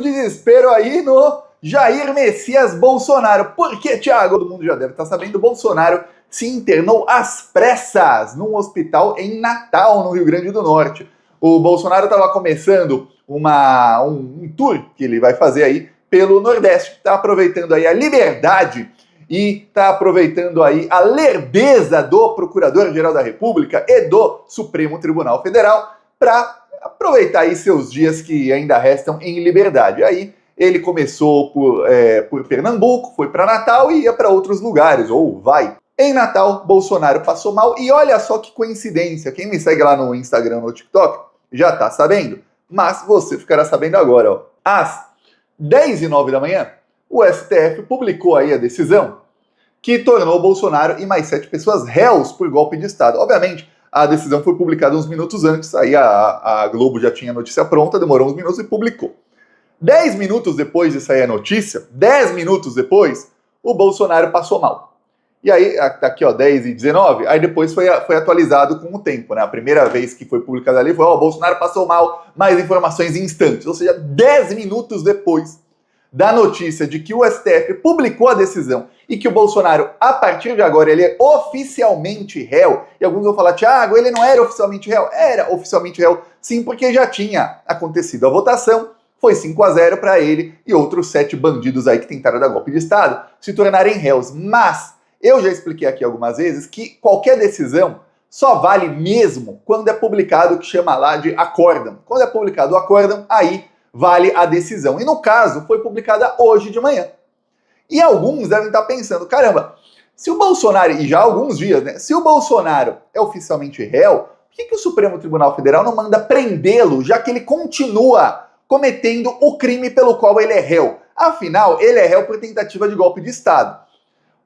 Desespero aí no Jair Messias Bolsonaro. Porque, Thiago, todo mundo já deve estar sabendo, Bolsonaro se internou às pressas num hospital em Natal, no Rio Grande do Norte. O Bolsonaro estava começando um tour que ele vai fazer aí pelo Nordeste. Está aproveitando aí a liberdade e está aproveitando aí a lerdeza do Procurador-Geral da República e do Supremo Tribunal Federal para aproveitar aí seus dias que ainda restam em liberdade. Aí ele começou por Pernambuco, foi para Natal e ia para outros lugares, ou vai. Em Natal, Bolsonaro passou mal e olha só que coincidência. Quem me segue lá no Instagram, no TikTok, já tá sabendo, mas você ficará sabendo agora. Ó. Às 10h09 da manhã, o STF publicou aí a decisão que tornou Bolsonaro e mais 7 pessoas réus por golpe de Estado. Obviamente, a decisão foi publicada uns minutos antes, aí a Globo já tinha a notícia pronta, demorou uns minutos e publicou. 10 minutos depois de sair a notícia, 10 minutos depois, o Bolsonaro passou mal. E aí, tá aqui ó, 10h19, aí depois foi atualizado com o tempo, né? A primeira vez que foi publicada ali foi, ó, Bolsonaro passou mal, mais informações em instantes. Ou seja, 10 minutos depois da notícia de que o STF publicou a decisão e que o Bolsonaro, a partir de agora, ele é oficialmente réu. E alguns vão falar, Thiago, ele não era oficialmente réu? Era oficialmente réu, sim, porque já tinha acontecido a votação, foi 5-0 para ele e outros 7 bandidos aí que tentaram dar golpe de Estado se tornarem réus. Mas eu já expliquei aqui algumas vezes que qualquer decisão só vale mesmo quando é publicado o que chama lá de acórdão. Quando é publicado o acórdão, aí vale a decisão. E no caso, foi publicada hoje de manhã. E alguns devem estar pensando, caramba, se o Bolsonaro, e já há alguns dias, né, se o Bolsonaro é oficialmente réu, por que o Supremo Tribunal Federal não manda prendê-lo, já que ele continua cometendo o crime pelo qual ele é réu? Afinal, ele é réu por tentativa de golpe de Estado.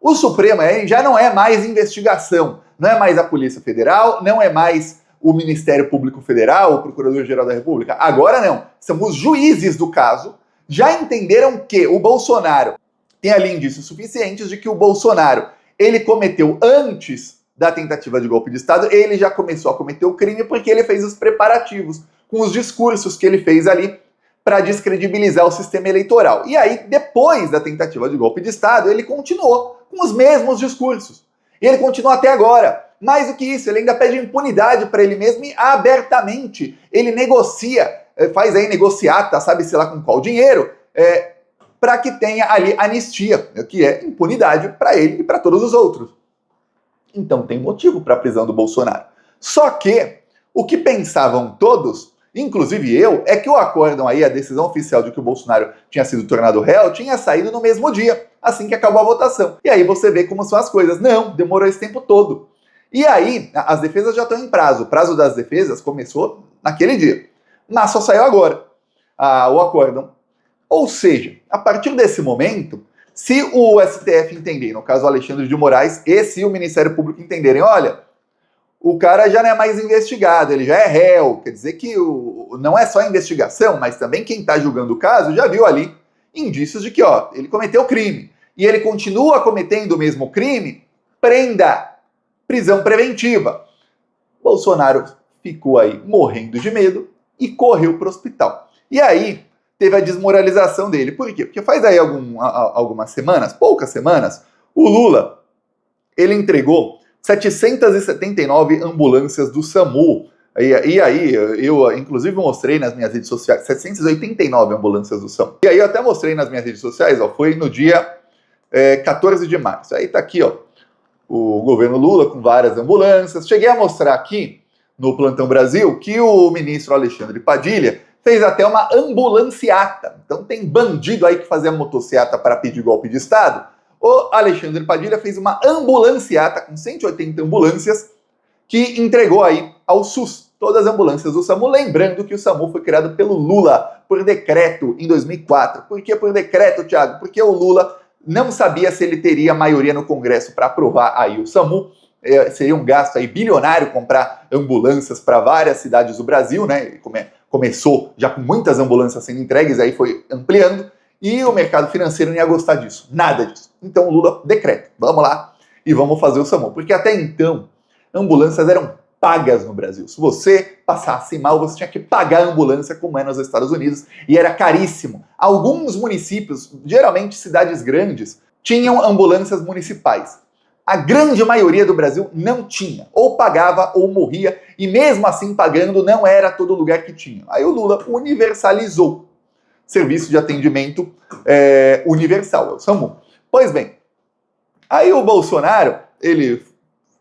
O Supremo já não é mais investigação, não é mais a Polícia Federal, não é mais o Ministério Público Federal, o Procurador-Geral da República. Agora não, são os juízes do caso, já entenderam que o Bolsonaro tem ali indícios suficientes de que o Bolsonaro, ele cometeu antes da tentativa de golpe de Estado, ele já começou a cometer o crime porque ele fez os preparativos com os discursos que ele fez ali para descredibilizar o sistema eleitoral. E aí, depois da tentativa de golpe de Estado, ele continuou com os mesmos discursos. E ele continua até agora. Mais do que isso, ele ainda pede impunidade para ele mesmo e abertamente ele negocia, faz aí negociata, sabe-se lá com qual dinheiro, para que tenha ali anistia, que é impunidade para ele e para todos os outros. Então tem motivo para a prisão do Bolsonaro. Só que o que pensavam todos, inclusive eu, é que o acórdão aí, a decisão oficial de que o Bolsonaro tinha sido tornado réu, tinha saído no mesmo dia, assim que acabou a votação. E aí você vê como são as coisas. Não, demorou esse tempo todo. E aí, as defesas já estão em prazo. O prazo das defesas começou naquele dia. Mas só saiu agora o acórdão. Ou seja, a partir desse momento, se o STF entender, no caso o Alexandre de Moraes, e se o Ministério Público entenderem, olha, o cara já não é mais investigado, ele já é réu, quer dizer que não é só a investigação, mas também quem está julgando o caso já viu ali indícios de que ó, ele cometeu crime. E ele continua cometendo o mesmo crime, prenda, prisão preventiva. Bolsonaro ficou aí morrendo de medo e correu para o hospital. E aí teve a desmoralização dele. Por quê? Porque faz aí algumas semanas, poucas semanas, o Lula, ele entregou 779 ambulâncias do SAMU. E aí, eu inclusive mostrei nas minhas redes sociais, 789 ambulâncias do SAMU. E aí eu até mostrei nas minhas redes sociais, ó, foi no dia 14 de março. Aí tá aqui, ó, o governo Lula com várias ambulâncias. Cheguei a mostrar aqui, no Plantão Brasil, que o ministro Alexandre Padilha fez até uma ambulanciata. Então tem bandido aí que fazia motociata para pedir golpe de Estado. O Alexandre Padilha fez uma ambulanciata com 180 ambulâncias que entregou aí ao SUS, todas as ambulâncias do SAMU, lembrando que o SAMU foi criado pelo Lula por decreto em 2004. Por que por decreto, Thiago? Porque o Lula não sabia se ele teria maioria no Congresso para aprovar aí o SAMU. Seria um gasto aí bilionário comprar ambulâncias para várias cidades do Brasil, né? Começou já com muitas ambulâncias sendo entregues, aí foi ampliando, e o mercado financeiro não ia gostar disso, nada disso. Então o Lula decreta, vamos lá e vamos fazer o SAMU. Porque até então, ambulâncias eram pagas no Brasil. Se você passasse mal, você tinha que pagar a ambulância, como é nos Estados Unidos, e era caríssimo. Alguns municípios, geralmente cidades grandes, tinham ambulâncias municipais. A grande maioria do Brasil não tinha. Ou pagava ou morria, e mesmo assim pagando não era todo lugar que tinha. Aí o Lula universalizou serviço de atendimento universal, é o SAMU. Pois bem, aí o Bolsonaro, ele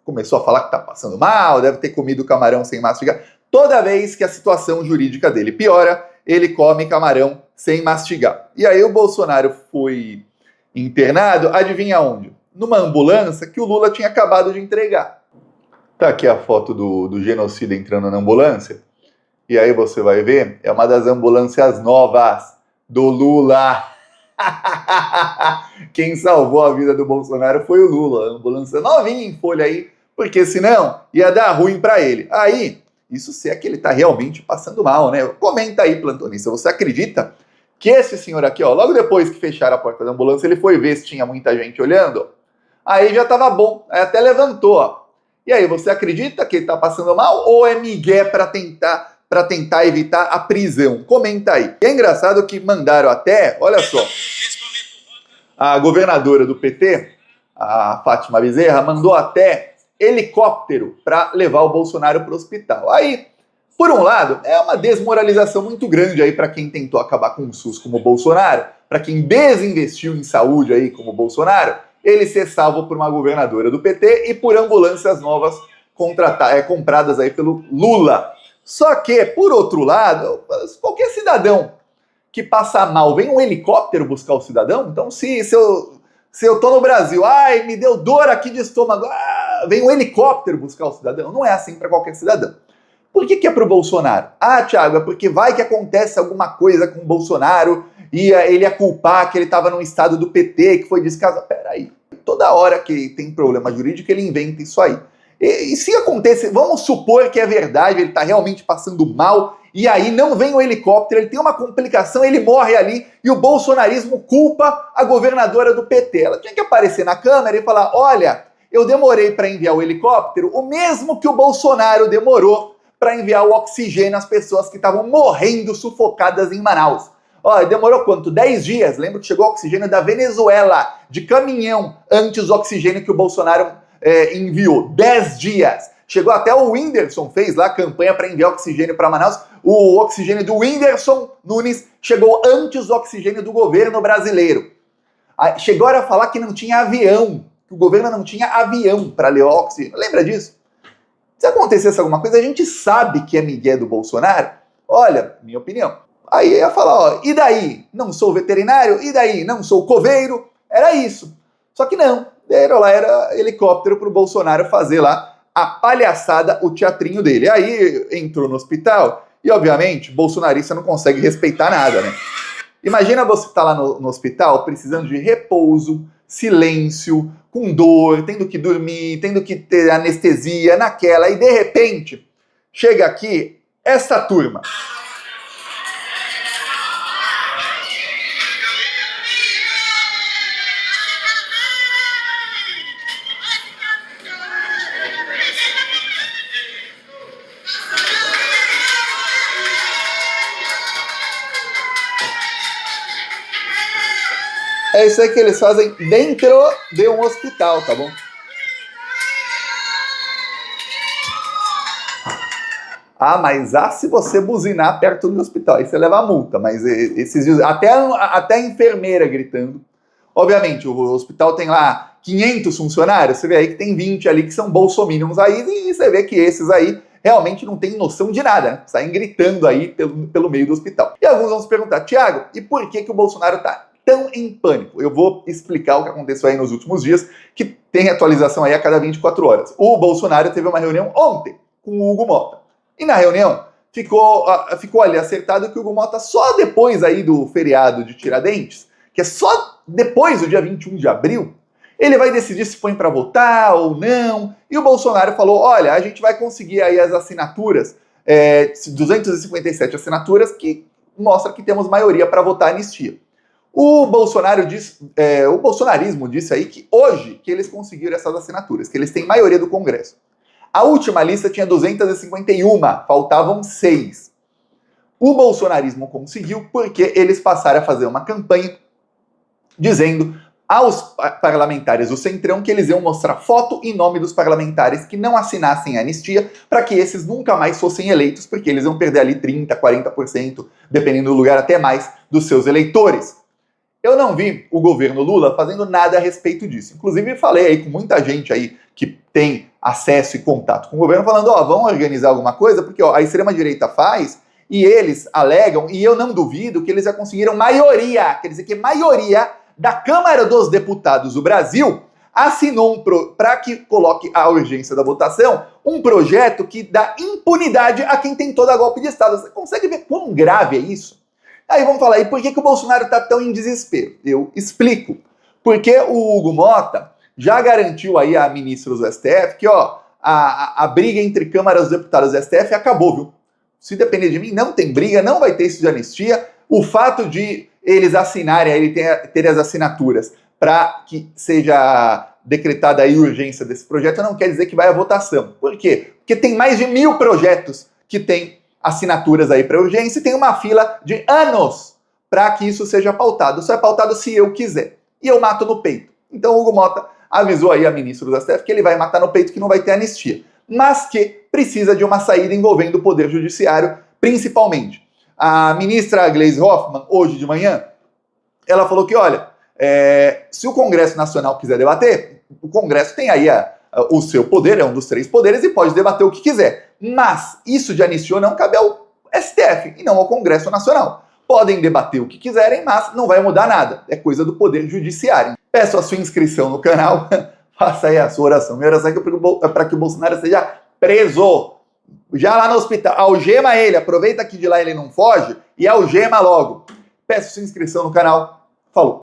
começou a falar que tá passando mal, deve ter comido camarão sem mastigar. Toda vez que a situação jurídica dele piora, ele come camarão sem mastigar. E aí o Bolsonaro foi internado, adivinha onde? Numa ambulância que o Lula tinha acabado de entregar. Tá aqui a foto do genocida entrando na ambulância. E aí você vai ver, é uma das ambulâncias novas do Lula. Quem salvou a vida do Bolsonaro foi o Lula. A ambulância novinha em folha aí, porque senão ia dar ruim para ele. Aí, isso se é que ele tá realmente passando mal, né? Comenta aí, plantonista, você acredita que esse senhor aqui, ó, logo depois que fecharam a porta da ambulância, ele foi ver se tinha muita gente olhando? Aí já tava bom, aí até levantou, ó. E aí, você acredita que ele tá passando mal ou é migué para tentar evitar a prisão? Comenta aí. E é engraçado que mandaram até, olha só, a governadora do PT, a Fátima Bezerra, mandou até helicóptero para levar o Bolsonaro para o hospital. Aí, por um lado, é uma desmoralização muito grande aí para quem tentou acabar com o SUS como o Bolsonaro, para quem desinvestiu em saúde aí como o Bolsonaro, ele ser salvo por uma governadora do PT e por ambulâncias novas compradas aí pelo Lula. Só que, por outro lado, qualquer cidadão que passa mal, vem um helicóptero buscar o cidadão? Então, se eu tô no Brasil, ai, me deu dor aqui de estômago, vem um helicóptero buscar o cidadão? Não é assim para qualquer cidadão. Por que é pro Bolsonaro? Ah, Thiago, é porque vai que acontece alguma coisa com o Bolsonaro e ele ia culpar que ele estava num estado do PT, que foi descasado. Peraí, toda hora que tem problema jurídico, ele inventa isso aí. E se acontecer, vamos supor que é verdade, ele está realmente passando mal, e aí não vem o helicóptero, ele tem uma complicação, ele morre ali, e o bolsonarismo culpa a governadora do PT. Ela tinha que aparecer na câmera e falar, olha, eu demorei para enviar o helicóptero, o mesmo que o Bolsonaro demorou para enviar o oxigênio às pessoas que estavam morrendo sufocadas em Manaus. Ó, demorou quanto? 10 dias. Lembro que chegou oxigênio da Venezuela, de caminhão, antes do oxigênio que o Bolsonaro enviou. 10 dias. Chegou até o Whindersson, fez lá a campanha para enviar oxigênio para Manaus. O oxigênio do Whindersson Nunes chegou antes do oxigênio do governo brasileiro. Chegou a falar que não tinha avião, que o governo não tinha avião para levar oxigênio. Lembra disso? Se acontecesse alguma coisa, a gente sabe que é migué do Bolsonaro. Olha, minha opinião. Aí ia falar, ó, e daí? Não sou veterinário? E daí? Não sou coveiro? Era isso. Só que não. Era helicóptero pro Bolsonaro fazer lá a palhaçada, o teatrinho dele. Aí entrou no hospital e, obviamente, bolsonarista não consegue respeitar nada, né? Imagina você estar lá no hospital precisando de repouso, silêncio, com dor, tendo que dormir, tendo que ter anestesia naquela, e de repente chega aqui essa turma. É isso aí que eles fazem dentro de um hospital, tá bom? Ah, mas se você buzinar perto do hospital, aí você leva a multa. Mas esses dias, até a enfermeira gritando. Obviamente, o hospital tem lá 500 funcionários, você vê aí que tem 20 ali que são bolsominions aí, e você vê que esses aí realmente não têm noção de nada, né? Saem gritando aí pelo meio do hospital. E alguns vão se perguntar, Thiago, e por que o Bolsonaro tá tão em pânico? Eu vou explicar o que aconteceu aí nos últimos dias, que tem atualização aí a cada 24 horas. O Bolsonaro teve uma reunião ontem com o Hugo Mota. E na reunião ficou ali acertado que o Hugo Mota, só depois aí do feriado de Tiradentes, que é só depois do dia 21 de abril, ele vai decidir se põe para votar ou não. E o Bolsonaro falou, olha, a gente vai conseguir aí as assinaturas, 257 assinaturas, que mostra que temos maioria para votar a anistia. O bolsonarismo disse aí que hoje que eles conseguiram essas assinaturas, que eles têm maioria do Congresso. A última lista tinha 251, faltavam 6. O bolsonarismo conseguiu porque eles passaram a fazer uma campanha dizendo aos parlamentares do Centrão que eles iam mostrar foto e nome dos parlamentares que não assinassem a anistia para que esses nunca mais fossem eleitos, porque eles iam perder ali 30%, 40%, dependendo do lugar até mais, dos seus eleitores. Eu não vi o governo Lula fazendo nada a respeito disso. Inclusive falei aí com muita gente aí que tem acesso e contato com o governo falando, vamos organizar alguma coisa, porque a extrema-direita faz e eles alegam, e eu não duvido que eles já conseguiram maioria, quer dizer que maioria da Câmara dos Deputados do Brasil assinou para que coloque a urgência da votação um projeto que dá impunidade a quem tentou dar golpe de Estado. Você consegue ver quão grave é isso? Aí vamos falar aí por que o Bolsonaro está tão em desespero. Eu explico. Porque o Hugo Mota já garantiu aí a ministros do STF que a briga entre câmaras dos deputados do STF acabou, viu? Se depender de mim, não tem briga, não vai ter isso de anistia. O fato de eles assinarem, ele ter as assinaturas para que seja decretada a urgência desse projeto, não quer dizer que vai à votação. Por quê? Porque tem mais de 1000 projetos que têm assinaturas aí para urgência e tem uma fila de anos para que isso seja pautado. Só é pautado se eu quiser. E eu mato no peito. Então o Hugo Mota avisou aí a ministra do STF que ele vai matar no peito, que não vai ter anistia. Mas que precisa de uma saída envolvendo o Poder Judiciário, principalmente. A ministra Gleisi Hoffmann, hoje de manhã, ela falou que, olha, se o Congresso Nacional quiser debater, o Congresso tem aí o seu poder, é um dos 3 poderes, e pode debater o que quiser. Mas isso de anistia não cabe ao STF e não ao Congresso Nacional. Podem debater o que quiserem, mas não vai mudar nada. É coisa do Poder Judiciário. Peço a sua inscrição no canal, faça aí a sua oração. Minha oração é para que o Bolsonaro seja preso. Já lá no hospital, algema ele, aproveita que de lá ele não foge e algema logo. Peço sua inscrição no canal. Falou!